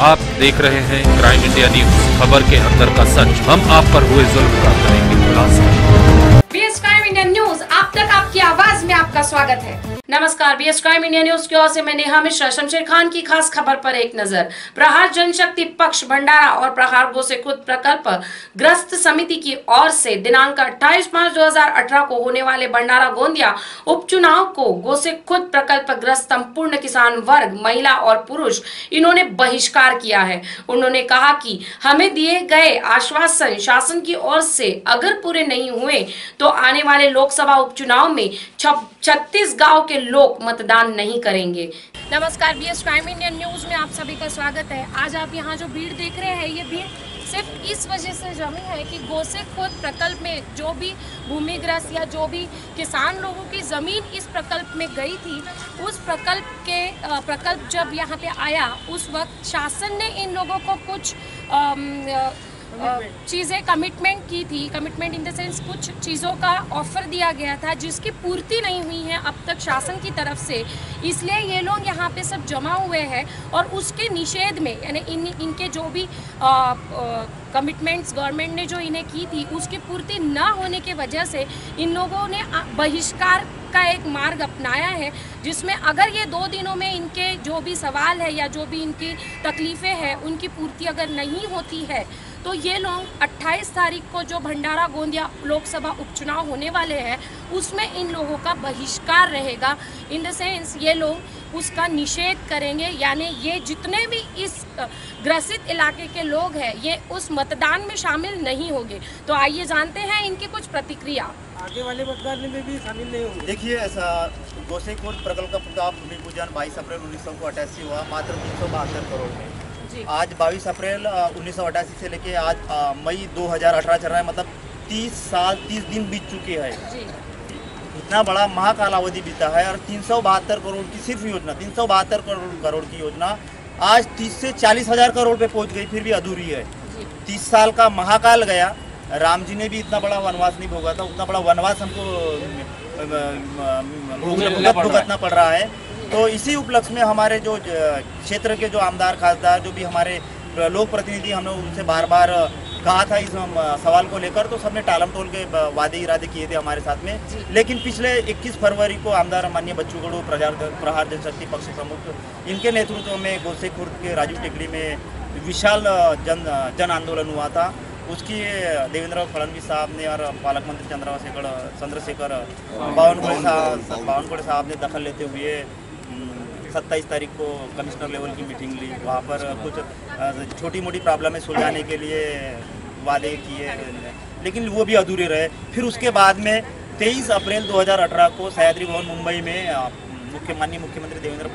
आप देख रहे हैं क्राइम इंडिया न्यूज, खबर के अंदर का सच। हम आप पर हुए जुल्म का करेंगे खुलासा। बीएस क्राइम इंडिया न्यूज आप तक आपकी आवाज में आपका स्वागत है। नमस्कार, बीएस क्राइम इंडिया न्यूज की ओर से मैं नेहा मिश्रा। शमशेर खान की खास खबर पर एक नजर। प्रहार जनशक्ति पक्ष भंडारा और प्रहार गो से खुद प्रकल्प ग्रस्त समिति की ओर से दिनांक 28 मार्च 2018 को होने वाले भंडारा गोंदिया उपचुनाव को गो से खुद प्रकल्प ग्रस्त संपूर्ण किसान वर्ग, महिला और पुरुष, इन्होंने बहिष्कार किया है। उन्होंने कहा कि हमें दिए गए आश्वासन शासन की ओर से अगर पूरे नहीं हुए तो आने वाले लोकसभा उपचुनाव में 36 गांव के लोग मतदान नहीं करेंगे। नमस्कार, बीएस क्राइम इंडिया न्यूज में आप सभी का स्वागत है। आज आप यहाँ जो भीड़ देख रहे हैं, ये भीड़ सिर्फ इस वजह से जमी है कि गो से खुद प्रकल्प में जो भी भूमिग्रस्त या जो भी किसान लोगों की ज़मीन इस प्रकल्प में गई थी, उस प्रकल्प जब यहाँ पे आया उस वक्त शासन ने इन लोगों को कुछ चीज़ें कमिटमेंट की थी। कमिटमेंट इन द सेंस कुछ चीज़ों का ऑफर दिया गया था जिसकी पूर्ति नहीं हुई है अब तक शासन की तरफ से। इसलिए ये लोग यहाँ पे सब जमा हुए हैं और उसके निषेध में, यानी इनके जो भी कमिटमेंट्स गवर्नमेंट ने जो इन्हें की थी उसकी पूर्ति न होने की वजह से इन लोगों ने बहिष्कार का एक मार्ग अपनाया है, जिसमें अगर ये 2 दिनों में इनके जो भी सवाल है या जो भी इनकी तकलीफ़ें हैं उनकी पूर्ति अगर नहीं होती है तो ये लोग 28 तारीख को जो भंडारा गोंदिया लोकसभा उपचुनाव होने वाले हैं उसमें इन लोगों का बहिष्कार रहेगा। इन द सेंस ये लोग उसका निषेध करेंगे, यानी ये जितने भी इस ग्रसित इलाके के लोग हैं ये उस मतदान में शामिल नहीं होंगे। तो आइए जानते हैं इनकी कुछ प्रतिक्रिया। आगे वाले मतदान में भी शामिल नहीं होंगे। देखिए, ऐसा गो से खुद प्रकल्प का भूमि पूजन 22 अप्रैल 1988 हुआ, मात्र 372 करोड़ में। आज 22 अप्रैल 1988 से लेके आज मई 2018 चल रहा है, मतलब 30 दिन बीत चुके हैं। इतना बड़ा महाकालावधि बीता है और 372 करोड़ की सिर्फ योजना, 372 करोड़ की योजना आज 30 से 40 हज़ार करोड़ पे पहुंच गई, फिर भी अधूरी है। 30 साल का महाकाल गया। राम जी ने भी इतना बड़ा वनवास नहीं भोगा था, उतना बड़ा वनवास हमको भुगतना पड़ रहा है। तो इसी उपलक्ष्य में हमारे जो क्षेत्र के जो आमदार खासदार, जो भी हमारे लोक प्रतिनिधि, हमने उनसे बार बार कहा था इस सवाल को लेकर, तो सबने टालम टोल के वादे इरादे किए थे हमारे साथ में। लेकिन पिछले 21 फरवरी को आमदार माननीय बच्चू कडू, प्रहार जनशक्ति पक्ष प्रमुख, इनके नेतृत्व में गोसे खुर्द के राजू टेकड़ी में विशाल जन आंदोलन हुआ था। उसकी देवेंद्र फडणवीस साहब ने और पालक मंत्री चंद्रशेखर बावनकुळे साहब ने दखल लेते हुए 27 तारीख को कमिश्नर लेवल की मीटिंग ली। वहाँ पर कुछ छोटी मोटी प्रॉब्लमें सुलझाने के लिए वादे किए, लेकिन वो भी अधूरे रहे। फिर उसके बाद में 23 अप्रैल 2018 को सह्याद्री भवन मुंबई में माननीय मुख्यमंत्री देवेंद्र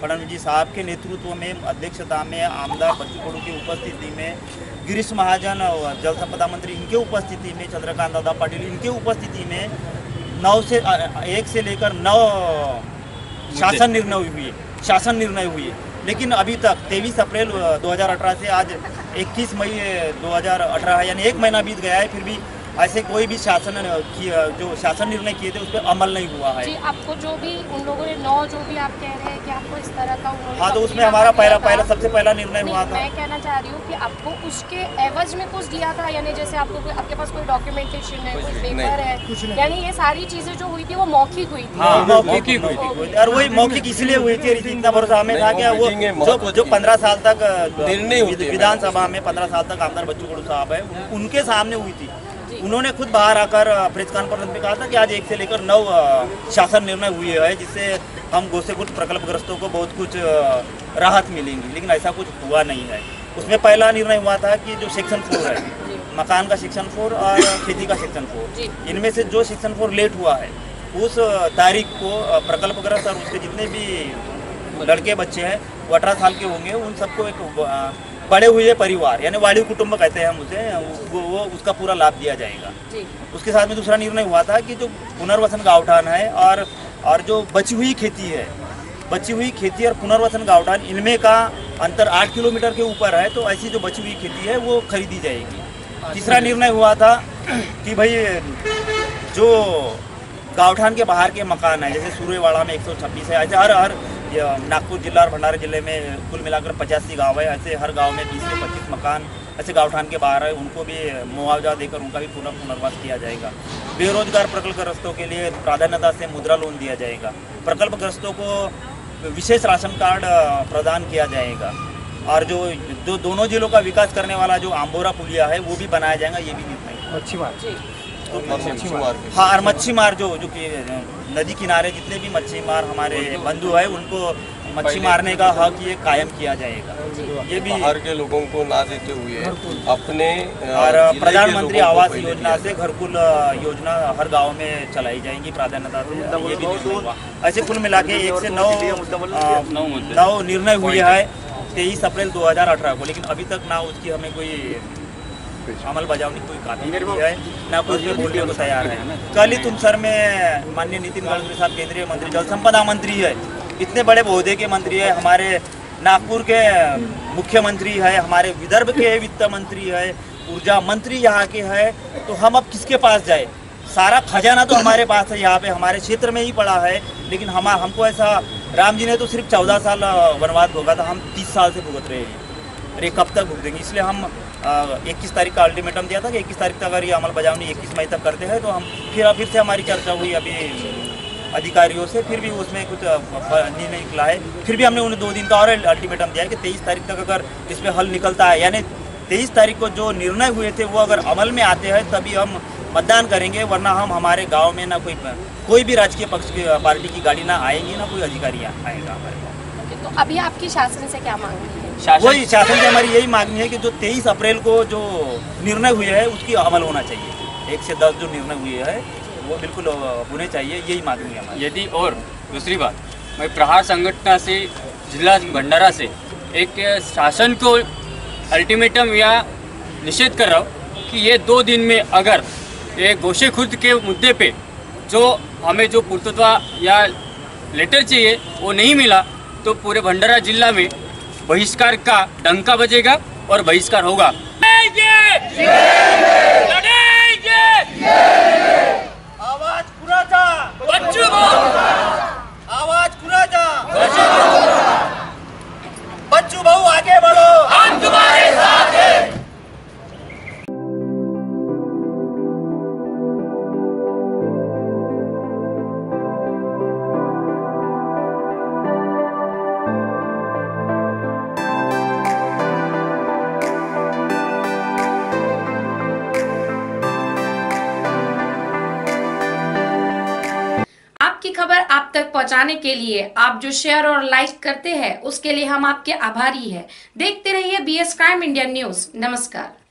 फडणवीस जी साहब के नेतृत्व में, अध्यक्षता में, आमदार बच्चू कडू की उपस्थिति में, गिरीश महाजन जल संपदा मंत्री इनके उपस्थिति में, चंद्रकांत दादा पाटिल इनके उपस्थिति में 1 से लेकर 9 शासन निर्णय हुए। लेकिन अभी तक 23 अप्रैल 2018 से आज 21 मई 2018 यानी 1 महीना बीत गया है, फिर भी ऐसे कोई भी जो शासन निर्णय किए थे उस पर अमल नहीं हुआ है। जी, आपको जो भी उन लोगों ने 9 जो भी आप कह रहे हैं कि आपको इस तरह का उन्होंने, हाँ, तो उसमें हमारा सबसे पहला निर्णय हुआ था। मैं कहना चाह रही हूँ कि आपको उसके एवज में कुछ दिया था, यानी जैसे आपके पास कोई डॉक्यूमेंटेशन है, कोई पेपर है, यानी ये सारी चीजें जो हुई थी वो मौखिक हुई थी। हाँ, मौखिक हुई थी, और वही मौखिक इसलिए हुई थी, इतना भरोसा हमें था कि वो जो 15 साल तक विधानसभा में 15 साल तक आमदार बच्चू कडू साहब है, उनके सामने हुई थी। उन्होंने खुद बाहर आकर प्रेस कॉन्फ्रेंस में कहा था कि आज 1 से लेकर 9 शासन निर्णय हुए हैं, जिससे हम गो से खुद प्रकल्पग्रस्तों को बहुत कुछ राहत मिलेंगी, लेकिन ऐसा कुछ हुआ नहीं है। उसमें पहला निर्णय हुआ था कि जो सेक्शन 4 है, मकान का सेक्शन 4 और खेती का सेक्शन 4, इनमें से जो सेक्शन 4 लेट हुआ है उस तारीख को प्रकल्पग्रस्त और उसके जितने भी लड़के बच्चे हैं वो 18 साल के होंगे, उन सबको एक बड़े हुए परिवार यानी वाड़ी कुटुंब कहते हैं हम उसे, वो उसका पूरा लाभ दिया जाएगा। उसके साथ में दूसरा निर्णय हुआ था कि जो पुनर्वसन गाँवठान है और जो बची हुई खेती और पुनर्वसन गाँवठान, इनमें का अंतर 8 किलोमीटर के ऊपर है, तो ऐसी जो बची हुई खेती है वो खरीदी जाएगी। तीसरा निर्णय हुआ था कि भाई जो गाँवठान के बाहर के मकान है, जैसे सूर्यवाड़ा में 126 है, ऐसे हर ये नागपुर जिला और भंडारा जिले में कुल मिलाकर 85 गांव है। ऐसे हर गांव में 20 से 25 मकान ऐसे गाँवठान के बाहर है, उनको भी मुआवजा देकर उनका भी पुनर्वास किया जाएगा। बेरोजगार प्रकल्पग्रस्तों के लिए प्राधान्यता से मुद्रा लोन दिया जाएगा। प्रकल्पग्रस्तों को विशेष राशन कार्ड प्रदान किया जाएगा और जो दोनों जिलों का विकास करने वाला जो आम्बोरा पुलिया है वो भी बनाया जाएगा। ये भी निर्णय हाँ, और मच्छीमार जो कि नदी किनारे जितने भी मच्छीमार हमारे बंधु है उनको मच्छी मारने का हक ये कायम किया जाएगा। ये भी बाहर के लोगों को ना देते हुए अपने और प्रधानमंत्री आवास योजना से घरकुल योजना हर गांव में चलाई जाएगी प्राधान्यता से। ये भी निर्णय हुआ। ऐसे कुल मिला के 1 से 9 निर्णय हुए है 23 अप्रैल 2018 को, लेकिन अभी तक ना उसकी हमें कोई अमल बजावनी कोई काफी है ना कोई बोलने को तैयार है। कल ही तुमसर में माननीय नितिन गडकरी साहब केंद्रीय मंत्री जल संपदा मंत्री है, इतने बड़े ओहदे के मंत्री है, हमारे नागपुर के मुख्यमंत्री है, हमारे विदर्भ के वित्त मंत्री है, ऊर्जा मंत्री यहाँ के है, तो हम अब किसके पास जाए? सारा खजाना तो हमारे पास है, यहाँ पे हमारे क्षेत्र में ही पड़ा है, लेकिन हमको ऐसा राम जी ने तो सिर्फ 14 साल वनवास भोगा था, हम 30 साल से भुगत रहे हैं। अरे कब तक भुगतेंगे? इसलिए हम 21 तारीख का अल्टीमेटम दिया था कि 21 तारीख तक अगर ये अमल बजावनी 21 मई तक करते हैं तो हम फिर से हमारी चर्चा हुई अभी अधिकारियों से, फिर भी उसमें कुछ निर्णय निकला है। फिर भी हमने उन्हें 2 दिन का और अल्टीमेटम दिया है कि 23 तारीख तक अगर इस पर हल निकलता है, यानी 23 तारीख को जो निर्णय हुए थे वो अगर अमल में आते हैं तभी हम मतदान करेंगे, वरना हम हमारे गाँव में ना कोई भी राजकीय पक्ष की पार्टी की गाड़ी ना आएंगी, ना कोई अधिकारी आएगा हमारे गाँव। तो अभी आपकी शासन से क्या मांग है? वही शासन से हमारी यही मांगनी है कि जो 23 अप्रैल को जो निर्णय हुए हैं उसकी अमल होना चाहिए। 1 से 10 जो निर्णय हुए हैं वो बिल्कुल होने चाहिए, यही मांगनी है हमारी। यदि और दूसरी बात, मैं प्रहार संगठन से जिला भंडारा से एक शासन को अल्टीमेटम या निषेध कर रहा हूँ कि ये 2 दिन में अगर ये गोशे खुर्द के मुद्दे पे जो हमें जो पूर्तत्व या लेटर चाहिए वो नहीं मिला तो पूरे भंडारा जिला में बहिष्कार का डंका बजेगा और बहिष्कार होगा। आवाज पूरा जा, आवाज पूरा जा, बच्चू भाऊ आगे बढ़ो, हम तुम्हारे साथ हैं। आपकी खबर आप तक पहुंचाने के लिए आप जो शेयर और लाइक करते हैं उसके लिए हम आपके आभारी हैं। देखते रहिए BS क्राइम इंडिया न्यूज। नमस्कार।